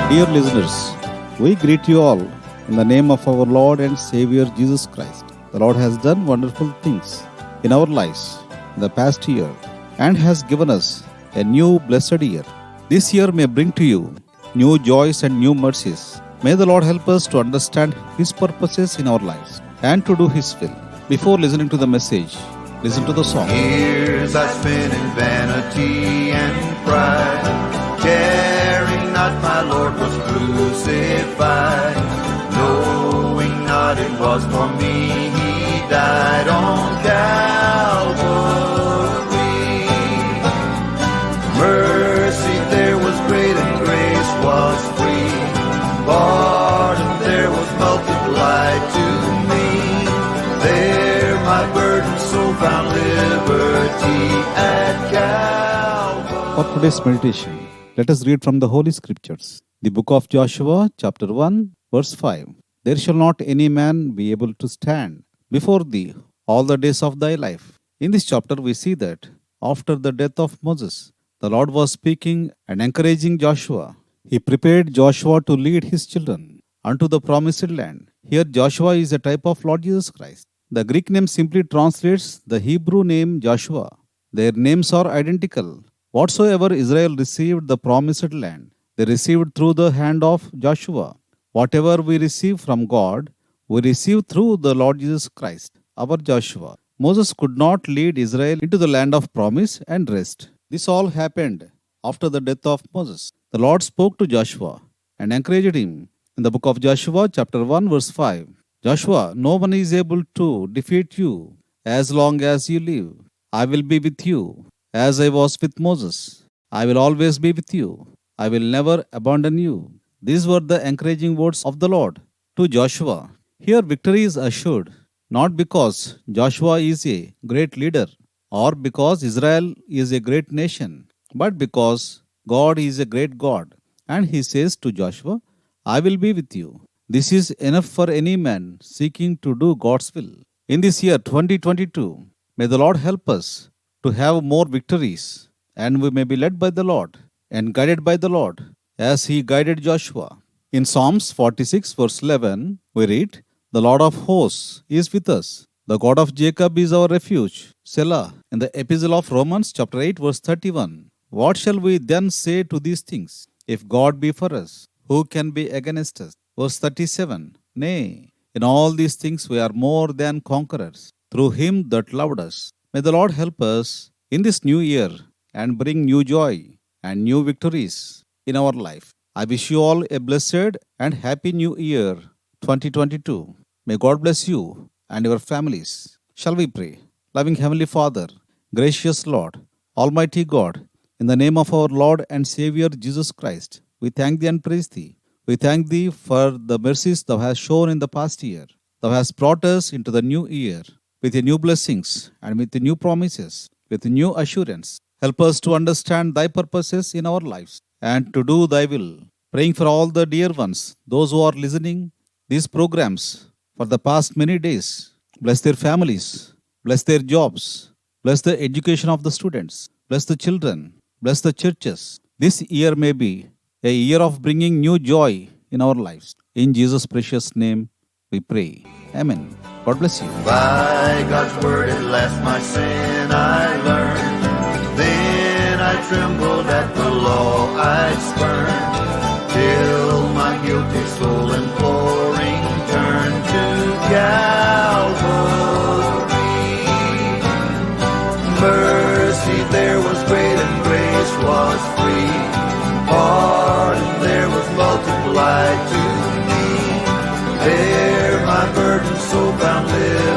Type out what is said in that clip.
Dear listeners, we greet you all in the name of our Lord and Savior Jesus Christ. The Lord has done wonderful things in our lives in the past year and has given us a new blessed year. This year may bring to you new joys and new mercies. May the Lord help us to understand His purposes in our lives and to do His will. Before listening to the message, listen to the song. Years I spent in vanity and pride, caring not my Lord was crucified, knowing not it was for me He died on Calvary. Mercy there was great and grace was free, pardon there was multiplied to me. There my burden so found liberty at Calvary. For today's meditation, let us read from the Holy Scriptures. The book of Joshua, chapter 1, verse 5. There shall not any man be able to stand before thee all the days of thy life. In this chapter, we see that after the death of Moses, the Lord was speaking and encouraging Joshua. He prepared Joshua to lead his children unto the promised land. Here, Joshua is a type of Lord Jesus Christ. The Greek name simply translates the Hebrew name Joshua. Their names are identical. Whatsoever Israel received the promised land, they received through the hand of Joshua. Whatever we receive from God, we receive through the Lord Jesus Christ, our Joshua. Moses could not lead Israel into the land of promise and rest. This all happened after the death of Moses. The Lord spoke to Joshua and encouraged him. In the book of Joshua, chapter 1, verse 5, Joshua, no one is able to defeat you as long as you live. I will be with you as I was with Moses. I will always be with you. I will never abandon you. These were the encouraging words of the Lord to Joshua. Here victory is assured, not because Joshua is a great leader or because Israel is a great nation, but because God is a great God. And He says to Joshua, I will be with you. This is enough for any man seeking to do God's will. In this year 2022, may the Lord help us to have more victories, and we may be led by the Lord and guided by the Lord as He guided Joshua. In Psalms 46 verse 11, we read, The Lord of hosts is with us. The God of Jacob is our refuge. Selah. In the Epistle of Romans chapter 8 verse 31, What shall we then say to these things? If God be for us, who can be against us? Verse 37, Nay, in all these things we are more than conquerors, through Him that loved us. May the Lord help us in this new year and bring new joy and new victories in our life. I wish you all a blessed and happy new year 2022. May God bless you and your families. Shall we pray? Loving Heavenly Father, gracious Lord, Almighty God, in the name of our Lord and Savior Jesus Christ, we thank Thee and praise Thee. We thank Thee for the mercies Thou hast shown in the past year. Thou hast brought us into the new year with Your new blessings and with Your new promises, with new assurance. Help us to understand Thy purposes in our lives and to do Thy will. Praying for all the dear ones, those who are listening these programs for the past many days. Bless their families, bless their jobs, bless the education of the students, bless the children, bless the churches. This year may be a year of bringing new joy in our lives. In Jesus' precious name, we pray. Amen. God bless you. By God's word at last my sin I learned. Then I trembled at the law I'd spurned, till my guilty soul imploring turned to Calvary. Mercy there was great and grace was free, pardon there was multiplied to me. There my burden so found liberty